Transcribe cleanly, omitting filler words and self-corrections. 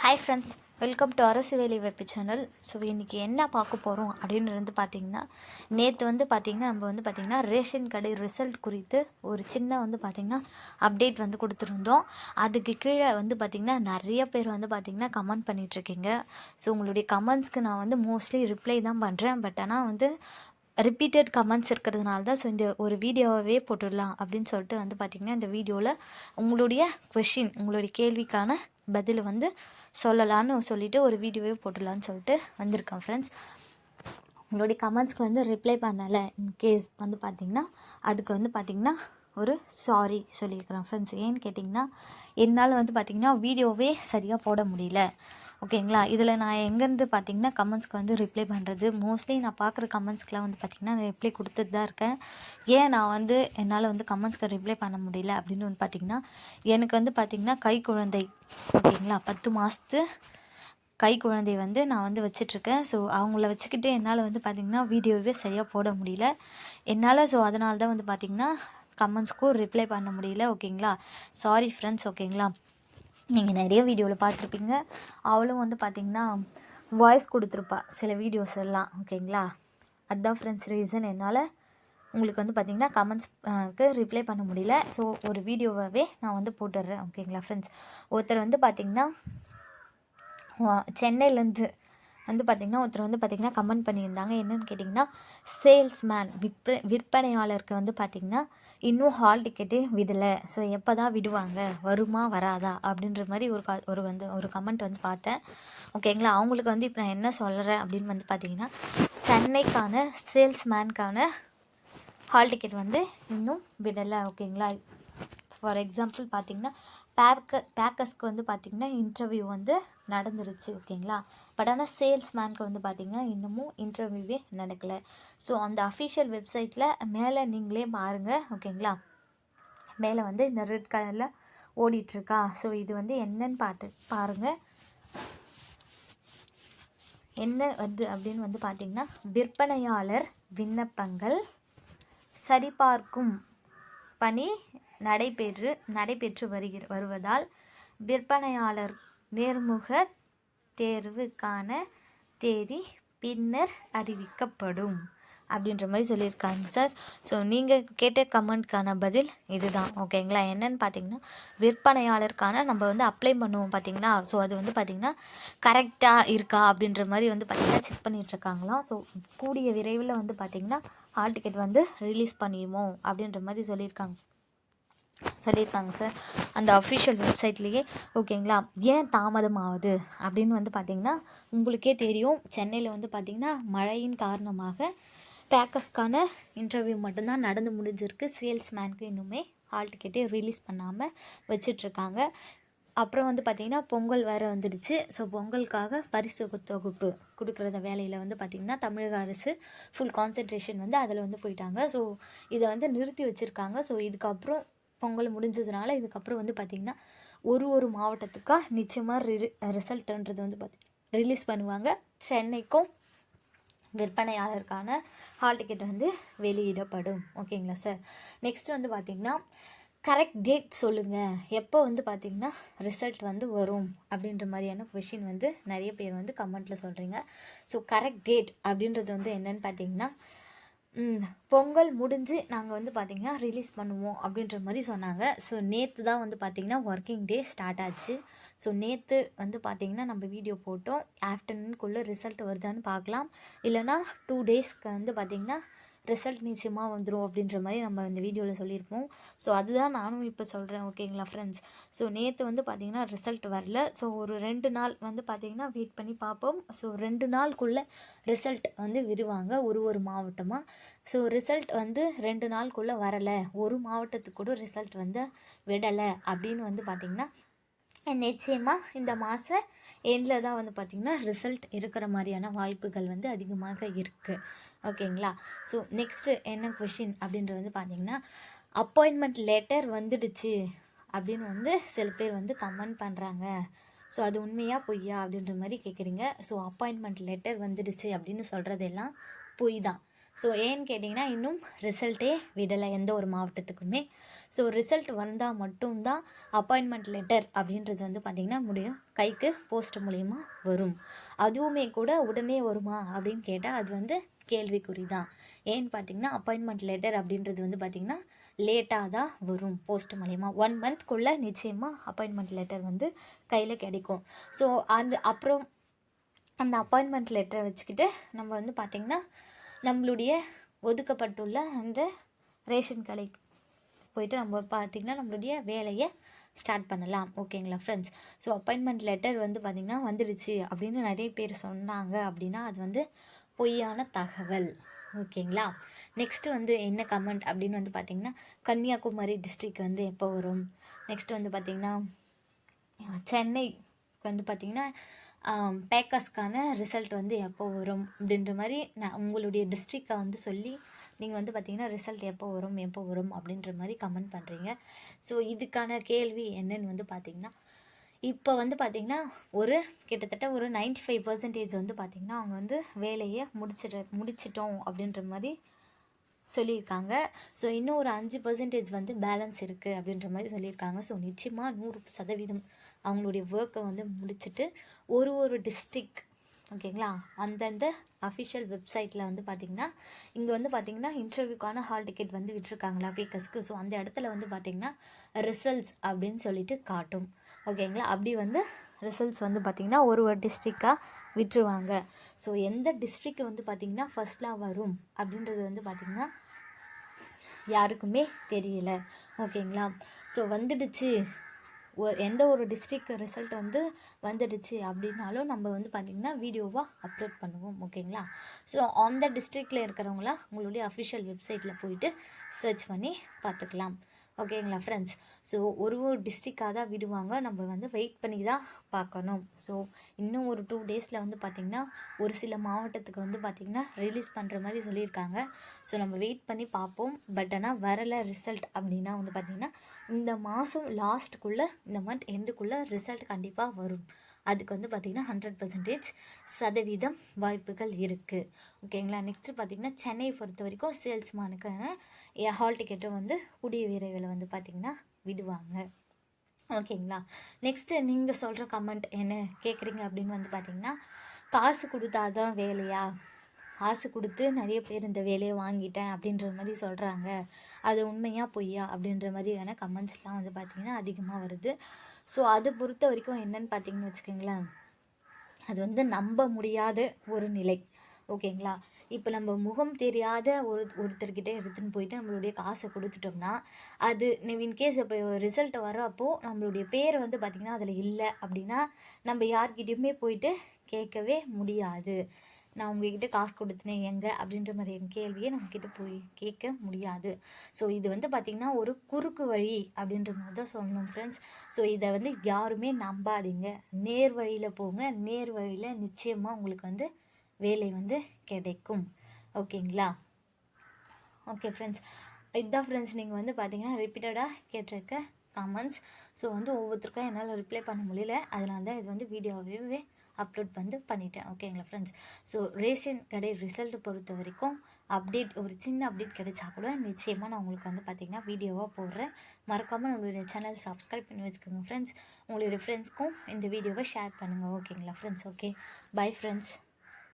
Hi friends, welcome to அரசு வேலை வாய்ப்பு சேனல். ஸோ இன்றைக்கி என்ன பார்க்க போகிறோம் அப்படின்னு பார்த்திங்கன்னா, நேற்று பார்த்திங்கன்னா நம்ம பார்த்திங்கன்னா ரேஷன் கடை ரிசல்ட் குறித்து ஒரு சின்ன பார்த்திங்கன்னா அப்டேட் கொடுத்துருந்தோம். அதுக்கு கீழே பார்த்திங்கன்னா நிறைய பேர் பார்த்திங்கன்னா கமெண்ட் பண்ணிகிட்ருக்கீங்க. ஸோ உங்களுடைய கமெண்ட்ஸ்க்கு நான் மோஸ்ட்லி ரிப்ளை தான் பண்ணுறேன். பட் ஆனால் ரிப்பீட்டட் கமெண்ட்ஸ் இருக்கிறதுனால தான் ஸோ இந்த ஒரு வீடியோவே போட்டுடலாம் அப்படின்னு சொல்லிட்டு பார்த்திங்கன்னா இந்த வீடியோவில் உங்களுடைய கொஷின், உங்களுடைய கேள்விக்கான பதில் சொல்லலான்னு சொல்லிவிட்டு ஒரு வீடியோவே போட்டுடலான்னு சொல்லிட்டு வந்திருக்கேன் ஃப்ரெண்ட்ஸ். உங்களுடைய கமெண்ட்ஸ்க்கு ரிப்ளை பண்ணலை இன்கேஸ் பார்த்திங்கன்னா அதுக்கு பார்த்திங்கன்னா ஒரு சாரி சொல்லியிருக்கிறேன் ஃப்ரெண்ட்ஸ். ஏன்னு கேட்டிங்கன்னா என்னால் பார்த்திங்கன்னா வீடியோவே சரியாக போட முடியல. ஓகேங்களா. இதில் நான் எங்கேருந்து பார்த்திங்கன்னா கமெண்ட்ஸ்க்கு ரிப்ளை பண்ணுறது, மோஸ்ட்லி நான் பார்க்குற கமெண்ட்ஸ்க்கெலாம் பார்த்திங்கன்னா நான் ரிப்ளை கொடுத்துட்டு தான் இருக்கேன். ஏன் நான் என்னால் கமெண்ட்ஸ்க்கு ரிப்ளை பண்ண முடியல அப்படின்னு பார்த்திங்கன்னா, எனக்கு பார்த்திங்கன்னா கை குழந்தை, ஓகேங்களா, 10 மாதத்து கை குழந்தை நான் வச்சிட்ருக்கேன். ஸோ அவங்கள வச்சுக்கிட்டு என்னால் பார்த்திங்கன்னா வீடியோவே சரியாக போட முடியல என்னால். ஸோ அதனால தான் பார்த்திங்கன்னா கமெண்ட்ஸ்க்கும் ரிப்ளை பண்ண முடியல. ஓகேங்களா. Sorry friends. ஓகேங்களா. நீங்கள் நிறைய வீடியோவில் பார்த்துருப்பீங்க. அவளும் பார்த்திங்கன்னா வாய்ஸ் கொடுத்துருப்பா சில வீடியோஸ் எல்லாம். ஓகேங்களா. அதுதான் ஃப்ரெண்ட்ஸ் ரீசன் என்னால் உங்களுக்கு பார்த்திங்கன்னா கமெண்ட்ஸ்க்கு ரிப்ளை பண்ண முடியல. ஸோ ஒரு வீடியோவாகவே நான் போட்டுடுறேன். ஓகேங்களா ஃப்ரெண்ட்ஸ். ஒருத்தர் பார்த்திங்கன்னா சென்னையிலேருந்து பார்த்திங்கன்னா ஒருத்தர் பார்த்திங்கன்னா கமெண்ட் பண்ணியிருந்தாங்க. என்னென்னு கேட்டிங்கன்னா, சேல்ஸ்மேன் விற்பனையாளருக்கு பார்த்திங்கன்னா இன்னும் ஹால் டிக்கெட்டே விடலை. ஸோ எப்போ தான் விடுவாங்க, வருமா வராதா அப்படின்ற மாதிரி ஒரு கமெண்ட் பார்த்தேன். ஓகேங்களா. அவங்களுக்கு இப்போ நான் என்ன சொல்கிறேன் அப்படின்னு பார்த்திங்கன்னா, சென்னைக்கான சேல்ஸ்மேனுக்கான ஹால் டிக்கெட் இன்னும் விடலை. ஓகேங்களா. ஃபார் எக்ஸாம்பிள் பார்த்திங்கன்னா பேக்கர்ஸ்க்கு பார்த்திங்கன்னா இன்டர்வியூ நடந்துருச்சு. ஓகேங்களா. பட் ஆனால் சேல்ஸ்மேனுக்கு பார்த்திங்கன்னா இன்னமும் இன்டர்வியூவே நடக்கலை. ஸோ அந்த அஃபிஷியல் வெப்சைட்டில் மேலே நீங்களே பாருங்கள். ஓகேங்களா. மேலே இந்த ரெட் கலரில் ஓடிட்டுருக்கா. ஸோ இது என்னன்னு பாருங்கள். என்ன அப்படின்னு பார்த்திங்கன்னா, விற்பனையாளர் விண்ணப்பங்கள் சரிபார்க்கும் பணி நடைபெற்று வருவதால் விற்பனையாளர் நேர்முக தேர்வுக்கான தேதி பின்னர் அறிவிக்கப்படும் அப்படின்ற மாதிரி சொல்லியிருக்காங்க சார். ஸோ நீங்கள் கேட்ட கமெண்ட்கான பதில் இதுதான். ஓகேங்களா. என்னென்னு பார்த்தீங்கன்னா, விற்பனையாளருக்கான நம்ம அப்ளை பண்ணுவோம் பார்த்தீங்களா. ஸோ அது பார்த்திங்கன்னா கரெக்டாக இருக்கா அப்படின்ற மாதிரி பார்த்திங்கன்னா செக் பண்ணிகிட்ருக்காங்களாம். ஸோ கூடிய விரைவில் பார்த்திங்கன்னா ஹால் டிக்கெட் ரிலீஸ் பண்ணிடுவோம் அப்படின்ற மாதிரி சொல்லியிருக்காங்க சார் அந்த அஃபிஷியல் வெப்சைட்லேயே. ஓகேங்களா. ஏன் தாமதம் ஆகுது அப்படின்னு பார்த்திங்கன்னா, உங்களுக்கே தெரியும், சென்னையில் பார்த்திங்கன்னா மழையின் காரணமாக பேக்கர்ஸ்க்கான இன்டர்வியூ மட்டும்தான் நடந்து முடிஞ்சிருக்கு. சேல்ஸ்மேனுக்கு இன்னுமே ஹால் டிக்கெட்டே ரிலீஸ் பண்ணாமல் வச்சிட்ருக்காங்க. அப்புறம் பார்த்திங்கன்னா பொங்கல் வேறு வந்துடுச்சு. ஸோ பொங்கலுக்காக பரிசு தொகுப்பு கொடுக்குறத வேலையில் பார்த்திங்கன்னா தமிழக அரசு ஃபுல் கான்சன்ட்ரேஷன் அதில் போயிட்டாங்க. ஸோ இதை நிறுத்தி வச்சுருக்காங்க. ஸோ இதுக்கப்புறம் பொங்கல் முடிஞ்சதுனால இதுக்கப்புறம் பார்த்திங்கன்னா ஒரு மாவட்டத்துக்காக நிச்சயமாக ரிசல்ட்டுன்றது ரிலீஸ் பண்ணுவாங்க. சென்னைக்கும் விற்பனையாளருக்கான ஹால் டிக்கெட் வெளியிடப்படும். ஓகேங்களா சார். நெக்ஸ்ட் பார்த்திங்கன்னா கரெக்ட் டேட் சொல்லுங்கள், எப்போ பார்த்திங்கன்னா ரிசல்ட் வரும் அப்படின்ற மாதிரியான கொஷின் நிறைய பேர் கமெண்ட்டில் சொல்கிறீங்க. ஸோ கரெக்ட் டேட் அப்படின்றது என்னென்னு பார்த்திங்கன்னா, பொங்கல் முடிஞ்சு நாங்கள் பார்த்திங்கன்னா ரிலீஸ் பண்ணுவோம் அப்படின்ற மாதிரி சொன்னாங்க. ஸோ நேற்று தான் பார்த்திங்கன்னா ஒர்க்கிங் டே ஸ்டார்ட் ஆச்சு. ஸோ நேற்று பார்த்திங்கன்னா நம்ம வீடியோ போட்டோம். ஆஃப்டர்நூனுக்குள்ளே ரிசல்ட் வருதான்னு பார்க்கலாம். இல்லைனா 2 டேஸ்க்கு பார்த்திங்கன்னா ரிசல்ட் நிச்சயமாக வந்துடும் அப்படின்ற மாதிரி நம்ம இந்த வீடியோவில் சொல்லியிருப்போம். ஸோ அதுதான் நானும் இப்போ சொல்கிறேன். ஓகேங்களா ஃப்ரெண்ட்ஸ். ஸோ நேற்று பார்த்திங்கன்னா ரிசல்ட் வரல. ஸோ ஒரு 2 நாள் பார்த்திங்கன்னா வெயிட் பண்ணி பார்ப்போம். ஸோ 2 நாளுக்குள்ளே ரிசல்ட் விடுவாங்க ஒரு மாவட்டமாக. ஸோ ரிசல்ட் 2 நாளுக்குள்ளே வரலை, ஒரு மாவட்டத்துக்கு கூட ரிசல்ட் விடலை அப்படின்னு பார்த்திங்கன்னா நிச்சயமாக இந்த மாதம் எண்டில் தான் பார்த்திங்கன்னா ரிசல்ட் இருக்கிற மாதிரியான வாய்ப்புகள் அதிகமாக இருக்குது. ஓகேங்களா. ஸோ நெக்ஸ்ட்டு என்ன கொஷின் அப்படின்றது பார்த்திங்கன்னா, அப்பாயின்மெண்ட் லெட்டர் வந்துடுச்சு அப்படின்னு சில பேர் கமெண்ட் பண்ணுறாங்க. ஸோ அது உண்மையா பொய்யா அப்படின்ற மாதிரி கேட்குறீங்க. ஸோ அப்பாயின்மெண்ட் லெட்டர் வந்துடுச்சு அப்படின்னு சொல்கிறதெல்லாம் பொய் தான். ஸோ ஏன்னு கேட்டிங்கன்னா இன்னும் ரிசல்ட்டே விடலை எந்த ஒரு மாவட்டத்துக்குமே. ஸோ ரிசல்ட் வந்தால் மட்டும்தான் அப்பாயின்மெண்ட் லெட்டர் அப்படின்றது வந்து பார்த்திங்கன்னா முடியும் கைக்கு போஸ்ட் மூலிமா வரும். அதுவுமே கூட உடனே வருமா அப்படின்னு கேட்டால் அது வந்து கேள்விக்குறி தான். ஏன்னு பார்த்திங்கன்னா அப்பாயின்மெண்ட் லெட்டர் அப்படின்றது வந்து பார்த்திங்கன்னா லேட்டாக தான் வரும் போஸ்ட் மூலிமா. 1 மந்த்க்குள்ளே நிச்சயமாக அப்பாயின்மெண்ட் லெட்டர் வந்து கையில் கிடைக்கும். ஸோ அப்புறம் அந்த அப்பாயின்மெண்ட் லெட்டரை வச்சுக்கிட்டு நம்ம வந்து பார்த்திங்கன்னா நம்மளுடைய ஒதுக்கப்பட்டுள்ள அந்த ரேஷன் கடைக்கு போயிட்டு நம்ம பார்த்திங்கன்னா நம்மளுடைய வேலையை ஸ்டார்ட் பண்ணலாம். ஓகேங்களா ஃப்ரெண்ட்ஸ்? ஸோ அப்பாயின்மெண்ட் லெட்டர் வந்து பார்த்திங்கன்னா வந்துடுச்சு அப்படின்னு நிறைய பேர் சொன்னாங்க அப்படின்னா அது வந்து பொய்யான தகவல். ஓகேங்களா? நெக்ஸ்ட்டு வந்து என்ன கமெண்ட் அப்படின்னு வந்து பார்த்திங்கன்னா கன்னியாகுமரி டிஸ்ட்ரிக் வந்து எப்போ வரும், நெக்ஸ்ட்டு வந்து பார்த்திங்கன்னா சென்னைக்கு வந்து பார்த்திங்கன்னா பேக்கர்ஸ்க்கான ரிசல்ட் வந்து எப்போ வரும் அப்படின்ற மாதிரி உங்களுடைய டிஸ்ட்ரிக்டை வந்து சொல்லி நீங்கள் வந்து பார்த்திங்கன்னா ரிசல்ட் எப்போ வரும் அப்படின்ற மாதிரி கமெண்ட் பண்ணுறீங்க. ஸோ இதுக்கான கேள்வி என்னன்னு வந்து பார்த்திங்கன்னா இப்போ வந்து பார்த்திங்கன்னா ஒரு கிட்டத்தட்ட ஒரு 95% வந்து பார்த்திங்கன்னா அவங்க வந்து வேலையை முடிச்சிட்டோம் அப்படின்ற மாதிரி சொல்லியிருக்காங்க. ஸோ இன்னும் ஒரு 5% வந்து பேலன்ஸ் இருக்குது அப்படின்ற மாதிரி சொல்லியிருக்காங்க. ஸோ நிச்சயமாக 100% அவங்களுடைய ஒர்க்கை வந்து முடிச்சுட்டு ஒரு டிஸ்ட்ரிக் ஓகேங்களா அந்தந்த அஃபிஷியல் வெப்சைட்டில் வந்து பார்த்திங்கன்னா இங்கே வந்து பார்த்திங்கன்னா இன்டர்வியூக்கான ஹால் டிக்கெட் வந்து விட்டுருக்காங்களா பேக்கர்ஸ்க்கு. ஸோ அந்த இடத்துல வந்து பார்த்திங்கன்னா ரிசல்ட்ஸ் அப்படின்னு சொல்லிட்டு காட்டும். ஓகேங்களா? அப்படி வந்து ரிசல்ட்ஸ் வந்து பார்த்திங்கன்னா ஒரு டிஸ்ட்ரிக்டாக விட்டுருவாங்க. ஸோ எந்த டிஸ்ட்ரிக் வந்து பார்த்திங்கன்னா ஃபஸ்ட்லாம் வரும் அப்படின்றது வந்து பார்த்திங்கன்னா யாருக்குமே தெரியல. ஓகேங்களா? ஸோ வந்துடுச்சு எந்த ஒரு டிஸ்ட்ரிக் ரிசல்ட் வந்து வந்துடுச்சு அப்படின்னாலும் நம்ம வந்து பார்த்திங்கன்னா வீடியோவாக அப்லோட் பண்ணுவோம். ஓகேங்களா? ஸோ அந்த டிஸ்ட்ரிக்டில் இருக்கிறவங்களாம் உங்களுடைய அஃபிஷியல் வெப்சைட்டில் போயிட்டு சர்ச் பண்ணி பார்த்துக்கலாம். ஓகேங்களா ஃப்ரெண்ட்ஸ்? ஸோ ஒரு டிஸ்ட்ரிக்டாக தான் விடுவாங்க. நம்ம வந்து வெயிட் பண்ணி தான் பார்க்கணும். ஸோ இன்னும் ஒரு 2 டேஸில் வந்து பார்த்திங்கன்னா ஒரு சில மாவட்டத்துக்கு வந்து பார்த்திங்கன்னா ரிலீஸ் பண்ணுற மாதிரி சொல்லியிருக்காங்க. ஸோ நம்ம வெயிட் பண்ணி பார்ப்போம். பட் ஆனால் வரலை ரிசல்ட் அப்படின்னா வந்து பார்த்திங்கன்னா இந்த மாதம் லாஸ்ட்டுக்குள்ளே இந்த மந்த் எண்டுக்குள்ளே ரிசல்ட் கண்டிப்பாக வரும். அதுக்கு வந்து பார்த்திங்கன்னா 100% வாய்ப்புகள் இருக்குது. ஓகேங்களா? நெக்ஸ்ட்டு பார்த்திங்கன்னா சென்னையை பொறுத்த வரைக்கும் சேல்ஸ்மேனுக்கான ஹால் டிக்கெட்டும் வந்து கூடிய விரைவில் வந்து பார்த்திங்கன்னா விடுவாங்க. ஓகேங்களா? நெக்ஸ்ட்டு நீங்கள் சொல்கிற கமெண்ட் என்ன கேட்குறீங்க அப்படின்னு வந்து பார்த்திங்கன்னா காசு கொடுத்தாதான் வேலையா, காசு கொடுத்து நிறைய பேர் இந்த வேலையை வாங்கிட்டேன் அப்படின்ற மாதிரி சொல்கிறாங்க, அது உண்மையாக பொய்யா அப்படின்ற மாதிரியான கமெண்ட்ஸ்லாம் வந்து பார்த்திங்கன்னா அதிகமாக வருது. ஸோ அதை பொறுத்த வரைக்கும் என்னன்னு பார்த்திங்கன்னு வச்சுக்கோங்களேன், அது வந்து நம்ப முடியாத ஒரு நிலை. ஓகேங்களா? இப்போ நம்ம முகம் தெரியாத ஒருத்தர்கிட்ட எடுத்துன்னு போயிட்டு நம்மளுடைய காசை கொடுத்துட்டோம்னா அது இன்கேஸ் இப்போ ரிசல்ட் வரப்போ நம்மளுடைய பேர் வந்து பார்த்திங்கன்னா அதில் இல்லை அப்படின்னா நம்ம யார்கிட்டையுமே போயிட்டு கேட்கவே முடியாது. நான் உங்ககிட்ட காசு கொடுத்தேனே எங்கே அப்படின்ற மாதிரியான கேள்வியை நம்மக்கிட்ட போய் கேட்க முடியாது. ஸோ இது வந்து பார்த்திங்கன்னா ஒரு குறுக்கு வழி அப்படின்ற மாதிரி தான் சொல்லணும் ஃப்ரெண்ட்ஸ். ஸோ இதை வந்து யாருமே நம்பாதீங்க. நேர் வழியில் போங்க. நேர் வழியில் நிச்சயமாக உங்களுக்கு வந்து வேலை வந்து கிடைக்கும். ஓகேங்களா? ஓகே ஃப்ரெண்ட்ஸ், இதுதான் ஃப்ரெண்ட்ஸ் நீங்கள் வந்து பார்த்திங்கன்னா ரிப்பீட்டடாக கேட்டிருக்க கமெண்ட்ஸ். ஸோ வந்து ஒவ்வொருத்தருக்கும் என்னால் ரிப்ளை பண்ண முடியல. அதனால தான் இது வந்து வீடியோவே அப்லோட் வந்து பண்ணிட்டேன். ஓகேங்களா ஃப்ரெண்ட்ஸ்? ஸோ ரேஷன் கடை ரிசல்ட் பொறுத்த வரைக்கும் அப்டேட் ஒரு சின்ன அப்டேட் கிடைச்சா கூட நிச்சயமாக நான் உங்களுக்கு வந்து பார்த்திங்கன்னா வீடியோவாக போடுறேன். மறக்காமல் நம்மளுடைய சேனல் சப்ஸ்கிரைப் பண்ணி வச்சுக்கோங்க ஃப்ரெண்ட்ஸ். உங்களுடைய ஃப்ரெண்ட்ஸ்க்கும் இந்த வீடியோவை ஷேர் பண்ணுங்கள். ஓகேங்களா ஃப்ரெண்ட்ஸ்? Okay, bye friends.